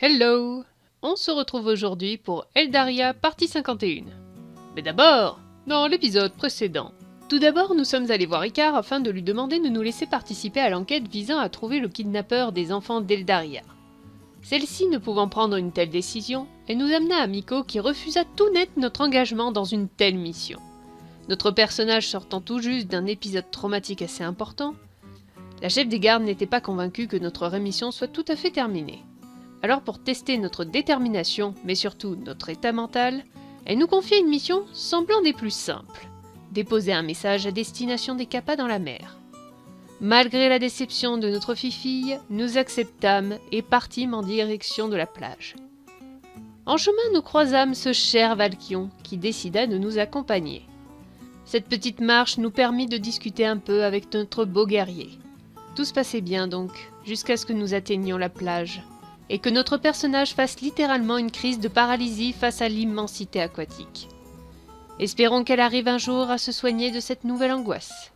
Hello! On se retrouve aujourd'hui pour Eldaria partie 51. Mais d'abord, dans l'épisode précédent. Tout d'abord, nous sommes allés voir Icar afin de lui demander de nous laisser participer à l'enquête visant à trouver le kidnappeur des enfants d'Eldaria. Celle-ci ne pouvant prendre une telle décision, elle nous amena à Miko qui refusa tout net notre engagement dans une telle mission. Notre personnage sortant tout juste d'un épisode traumatique assez important, la chef des gardes n'était pas convaincue que notre rémission soit tout à fait terminée. Alors pour tester notre détermination, mais surtout notre état mental, elle nous confiait une mission semblant des plus simples. Déposer un message à destination des Kappa dans la mer. Malgré la déception de notre fifille, nous acceptâmes et partîmes en direction de la plage. En chemin, nous croisâmes ce cher Valkion qui décida de nous accompagner. Cette petite marche nous permit de discuter un peu avec notre beau guerrier. Tout se passait bien donc, jusqu'à ce que nous atteignions la plage, et que notre personnage fasse littéralement une crise de paralysie face à l'immensité aquatique. Espérons qu'elle arrive un jour à se soigner de cette nouvelle angoisse.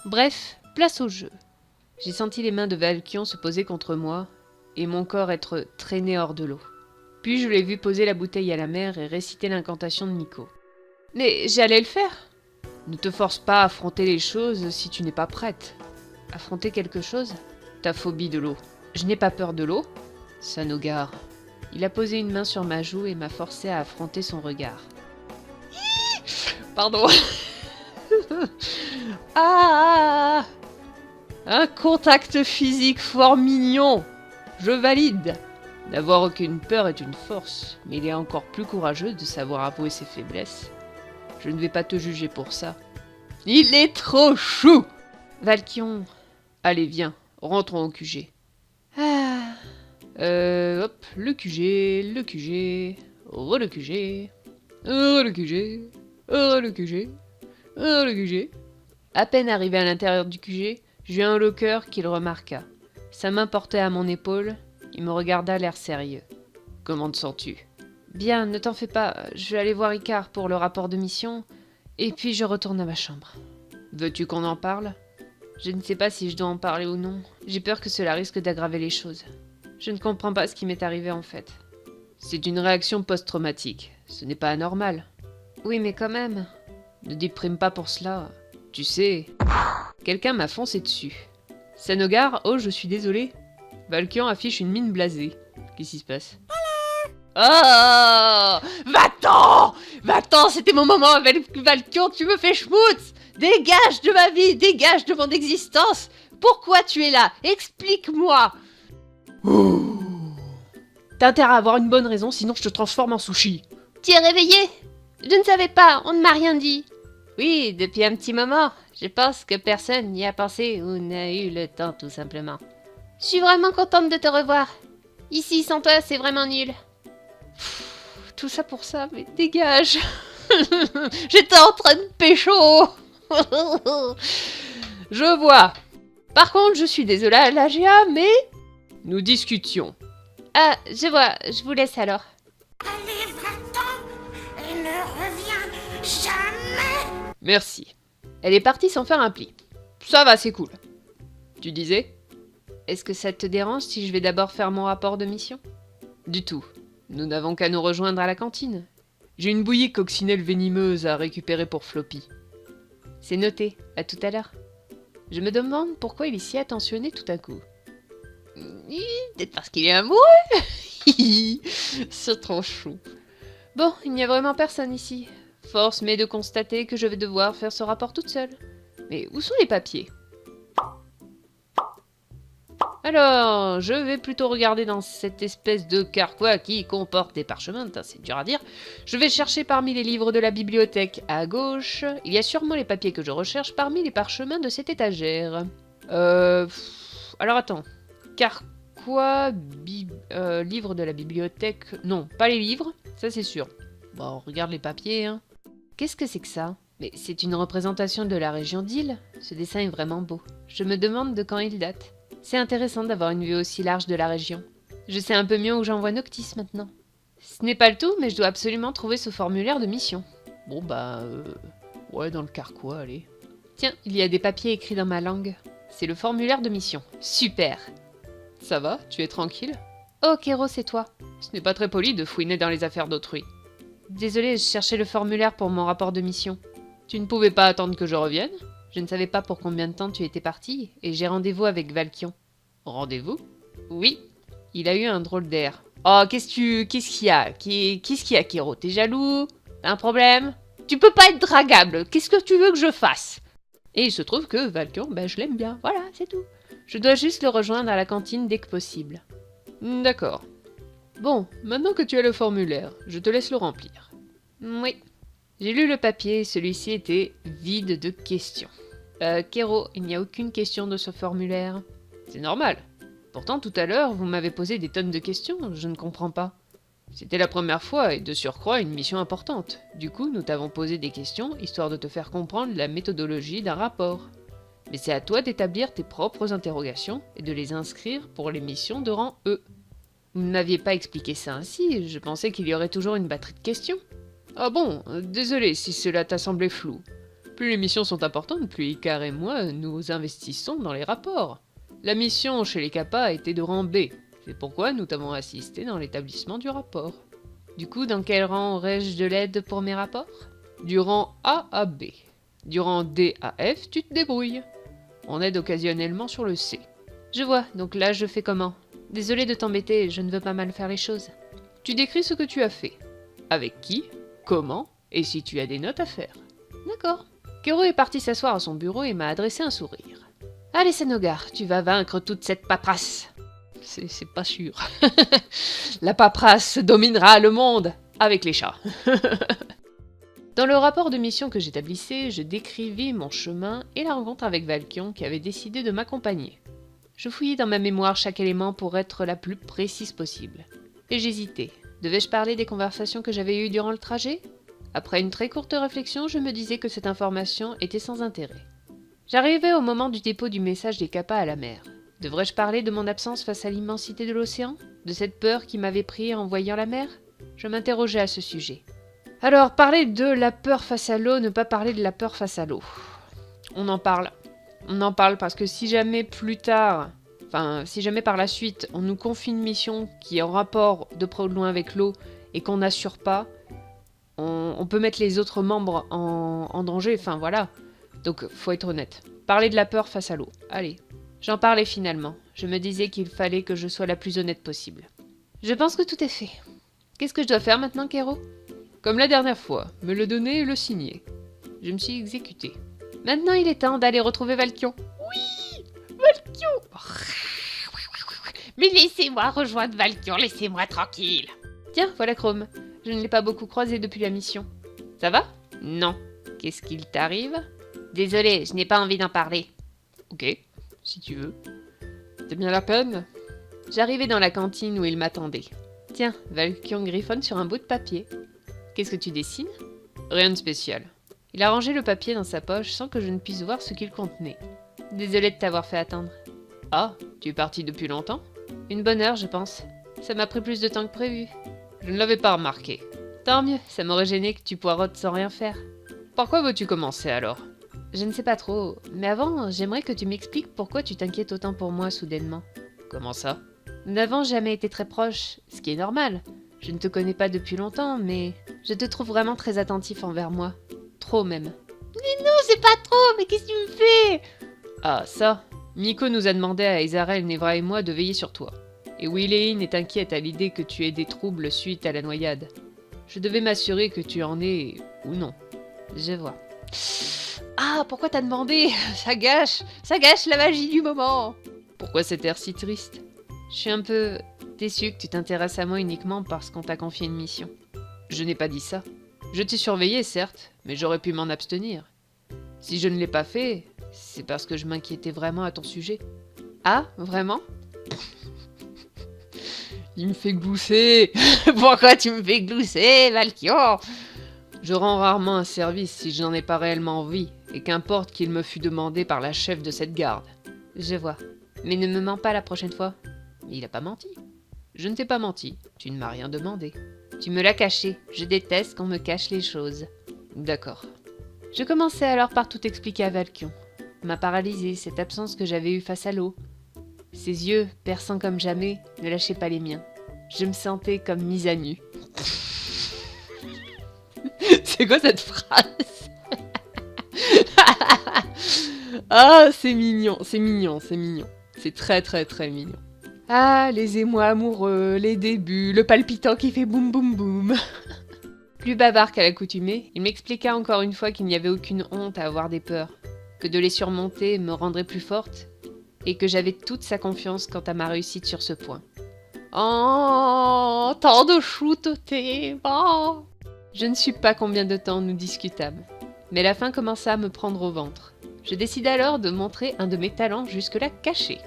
Bref, place au jeu. J'ai senti les mains de Valkion se poser contre moi, et mon corps être traîné hors de l'eau. Puis je l'ai vu poser la bouteille à la mer et réciter l'incantation de Miko. Mais j'allais le faire. Ne te force pas à affronter les choses si tu n'es pas prête. Affronter quelque chose? Ta phobie de l'eau. Je n'ai pas peur de l'eau. Sanogar. Il a posé une main sur ma joue et m'a forcé à affronter son regard. Pardon. Ah! Un contact physique fort mignon. Je valide. N'avoir aucune peur est une force, mais il est encore plus courageux de savoir avouer ses faiblesses. Je ne vais pas te juger pour ça. Il est trop chou! Valkion. Allez, viens, rentrons au QG. Hop, le QG, le QG, le QG, le QG, le QG, le QG. À peine arrivé à l'intérieur du QG, j'eus un locker qu'il remarqua. Sa main portait à mon épaule, il me regarda l'air sérieux. Comment te sens-tu? Bien, ne t'en fais pas, je vais aller voir Icar pour le rapport de mission, et puis je retourne à ma chambre. Veux-tu qu'on en parle? Je ne sais pas si je dois en parler ou non. J'ai peur que cela risque d'aggraver les choses. Je ne comprends pas ce qui m'est arrivé en fait. C'est une réaction post-traumatique. Ce n'est pas anormal. Oui, mais quand même. Ne déprime pas pour cela. Tu sais, quelqu'un m'a foncé dessus. Sanogar, oh, je suis désolé. Valkian affiche une mine blasée. Qu'est-ce qui se passe? Oh! Va-t'en! Va-t'en, c'était mon moment, Valkian, tu me fais schmutz! Dégage de ma vie, dégage de mon existence! Pourquoi tu es là? Explique-moi! T'as intérêt à avoir une bonne raison, sinon je te transforme en sushi. Tu es réveillé? Je ne savais pas, on ne m'a rien dit. Oui, depuis un petit moment. Je pense que personne n'y a pensé ou n'a eu le temps, tout simplement. Je suis vraiment contente de te revoir. Ici, sans toi, c'est vraiment nul. Tout ça pour ça, mais dégage. J'étais en train de pécho. Je vois. Par contre, je suis désolée à l'AGA, mais... Nous discutions. Ah, je vois, je vous laisse alors. Allez, va-t'en et ne reviens jamais. Merci. Elle est partie sans faire un pli. Ça va, c'est cool. Tu disais? Est-ce que ça te dérange si je vais d'abord faire mon rapport de mission? Du tout. Nous n'avons qu'à nous rejoindre à la cantine. J'ai une bouillie coccinelle venimeuse à récupérer pour Floppy. C'est noté. À tout à l'heure. Je me demande pourquoi il est si attentionné tout à coup. Peut-être parce qu'il est amoureux. C'est trop chou. Bon, il n'y a vraiment personne ici. Force m'est de constater que je vais devoir faire ce rapport toute seule. Mais où sont les papiers? Alors, je vais plutôt regarder dans cette espèce de carquois qui comporte des parchemins, c'est dur à dire. Je vais chercher parmi les livres de la bibliothèque à gauche. Il y a sûrement les papiers que je recherche parmi les parchemins de cette étagère. Alors attends. Carquois, livre de la bibliothèque... Non, pas les livres, ça c'est sûr. Bon, on regarde les papiers, hein. Qu'est-ce que c'est que ça? Mais c'est une représentation de la région d'Île. Ce dessin est vraiment beau. Je me demande de quand il date. C'est intéressant d'avoir une vue aussi large de la région. Je sais un peu mieux où j'envoie Noctis maintenant. Ce n'est pas le tout, mais je dois absolument trouver ce formulaire de mission. Bon ouais, dans le carquois, allez. Tiens, il y a des papiers écrits dans ma langue. C'est le formulaire de mission. Super! Ça va? Tu es tranquille? Oh, Kero, c'est toi. Ce n'est pas très poli de fouiner dans les affaires d'autrui. Désolée, je cherchais le formulaire pour mon rapport de mission. Tu ne pouvais pas attendre que je revienne? Je ne savais pas pour combien de temps tu étais parti, et j'ai rendez-vous avec Valkion. Rendez-vous? Oui, il a eu un drôle d'air. Oh, qu'est-ce qu'il y a? Qu'est-ce qu'il y a, Kero? T'es jaloux? T'as un problème? Tu peux pas être dragable, qu'est-ce que tu veux que je fasse? Et il se trouve que Valkion, je l'aime bien. Voilà, c'est tout. Je dois juste le rejoindre à la cantine dès que possible. D'accord. Bon, maintenant que tu as le formulaire, je te laisse le remplir. Oui. J'ai lu le papier, celui-ci était vide de questions. Kero, il n'y a aucune question de ce formulaire. C'est normal. Pourtant, tout à l'heure, vous m'avez posé des tonnes de questions, je ne comprends pas. C'était la première fois, et de surcroît, une mission importante. Du coup, nous t'avons posé des questions, histoire de te faire comprendre la méthodologie d'un rapport. Mais c'est à toi d'établir tes propres interrogations, et de les inscrire pour les missions de rang E. Vous ne m'aviez pas expliqué ça ainsi, je pensais qu'il y aurait toujours une batterie de questions. Ah bon, désolé si cela t'a semblé flou. Plus les missions sont importantes, plus Icar et moi nous investissons dans les rapports. La mission chez les Kappa était de rang B, c'est pourquoi nous t'avons assisté dans l'établissement du rapport. Du coup, dans quel rang aurais-je de l'aide pour mes rapports? Du rang A à B. Du rang D à F, tu te débrouilles. On aide occasionnellement sur le C. Je vois, donc là je fais comment? Désolée de t'embêter, je ne veux pas mal faire les choses. Tu décris ce que tu as fait. Avec qui, comment, et si tu as des notes à faire. D'accord. Kero est parti s'asseoir à son bureau et m'a adressé un sourire. Allez Sanogar, tu vas vaincre toute cette paperasse. C'est pas sûr. La paperasse dominera le monde avec les chats. Dans le rapport de mission que j'établissais, je décrivis mon chemin et la rencontre avec Valkion qui avait décidé de m'accompagner. Je fouillais dans ma mémoire chaque élément pour être la plus précise possible. Et j'hésitais. Devais-je parler des conversations que j'avais eues durant le trajet? Après une très courte réflexion, je me disais que cette information était sans intérêt. J'arrivais au moment du dépôt du message des Kappa à la mer. Devrais-je parler de mon absence face à l'immensité de l'océan? De cette peur qui m'avait pris en voyant la mer? Je m'interrogeais à ce sujet. Alors, parler de la peur face à l'eau, ne pas parler de la peur face à l'eau. On en parle. On en parle parce que si jamais plus tard, si jamais par la suite, on nous confie une mission qui est en rapport de près ou de loin avec l'eau et qu'on n'assure pas, on peut mettre les autres membres en danger, voilà. Donc, faut être honnête. Parler de la peur face à l'eau. Allez. J'en parlais finalement. Je me disais qu'il fallait que je sois la plus honnête possible. Je pense que tout est fait. Qu'est-ce que je dois faire maintenant, Kero? Comme la dernière fois, me le donner et le signer. Je me suis exécuté. Maintenant, il est temps d'aller retrouver Valkion. Oui, Valkion. Mais laissez-moi rejoindre Valkion, laissez-moi tranquille. Tiens, voilà Chrome. Je ne l'ai pas beaucoup croisé depuis la mission. Ça va? Non. Qu'est-ce qu'il t'arrive? Désolée, je n'ai pas envie d'en parler. Ok, si tu veux. C'est bien la peine? J'arrivais dans la cantine où il m'attendait. Tiens, Valkion griffonne sur un bout de papier. Qu'est-ce que tu dessines? Rien de spécial. Il a rangé le papier dans sa poche sans que je ne puisse voir ce qu'il contenait. Désolée de t'avoir fait attendre. Ah, tu es parti depuis longtemps? Une bonne heure, je pense. Ça m'a pris plus de temps que prévu. Je ne l'avais pas remarqué. Tant mieux, ça m'aurait gêné que tu poireautes sans rien faire. Par quoi veux-tu commencer alors? Je ne sais pas trop, mais avant, j'aimerais que tu m'expliques pourquoi tu t'inquiètes autant pour moi soudainement. Comment ça? Nous n'avons jamais été très proches, ce qui est normal. Je ne te connais pas depuis longtemps, mais je te trouve vraiment très attentif envers moi. Trop même. Mais non, c'est pas trop, mais qu'est-ce que tu me fais? Ah, ça. Miko nous a demandé à Isarel, Nevra et moi de veiller sur toi. Et Wilein est inquiète à l'idée que tu aies des troubles suite à la noyade. Je devais m'assurer que tu en aies ou non. Je vois. Ah, pourquoi t'as demandé? Ça gâche la magie du moment. Pourquoi cet air si triste? Je suis un peu déçue que tu t'intéresses à moi uniquement parce qu'on t'a confié une mission. Je n'ai pas dit ça. Je t'ai surveillé, certes, mais j'aurais pu m'en abstenir. Si je ne l'ai pas fait, c'est parce que je m'inquiétais vraiment à ton sujet. Ah, vraiment? Il me fait glousser. Pourquoi tu me fais glousser, Valkion? Je rends rarement un service si je n'en ai pas réellement envie, et qu'importe qu'il me fût demandé par la chef de cette garde. Je vois. Mais ne me mens pas la prochaine fois. Il a pas menti. Je ne t'ai pas menti, tu ne m'as rien demandé. Tu me l'as caché, je déteste qu'on me cache les choses. D'accord. Je commençais alors par tout expliquer à Valkion. Ma paralysie, cette absence que j'avais eue face à l'eau. Ses yeux, perçants comme jamais, ne lâchaient pas les miens. Je me sentais comme mise à nu. C'est quoi cette phrase? Ah, c'est mignon, c'est mignon, c'est mignon. C'est très très très mignon. Ah, les émois amoureux, les débuts, le palpitant qui fait boum boum boum. Plus bavard qu'à l'accoutumée, il m'expliqua encore une fois qu'il n'y avait aucune honte à avoir des peurs, que de les surmonter me rendrait plus forte, et que j'avais toute sa confiance quant à ma réussite sur ce point. Oh, tant de choutetés, oh. Je ne sais pas combien de temps nous discutâmes, mais la faim commença à me prendre au ventre. Je décidai alors de montrer un de mes talents jusque-là cachés.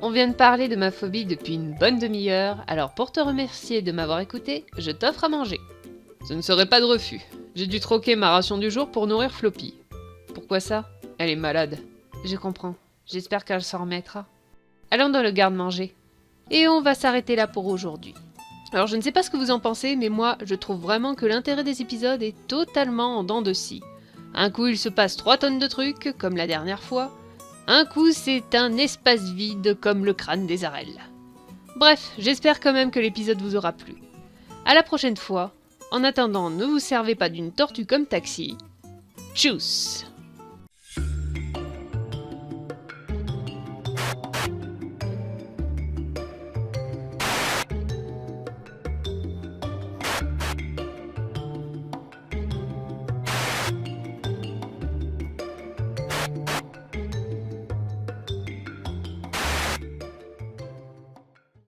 On vient de parler de ma phobie depuis une bonne demi-heure, alors pour te remercier de m'avoir écouté, je t'offre à manger. Ce ne serait pas de refus. J'ai dû troquer ma ration du jour pour nourrir Floppy. Pourquoi ça? Elle est malade. Je comprends. J'espère qu'elle s'en remettra. Allons dans le garde-manger. Et on va s'arrêter là pour aujourd'hui. Alors je ne sais pas ce que vous en pensez, mais moi je trouve vraiment que l'intérêt des épisodes est totalement en dents de scie. Un coup il se passe 3 tonnes de trucs, comme la dernière fois. Un coup c'est un espace vide comme le crâne des Arelles. Bref, j'espère quand même que l'épisode vous aura plu. À la prochaine fois. En attendant, ne vous servez pas d'une tortue comme taxi. Tchuss!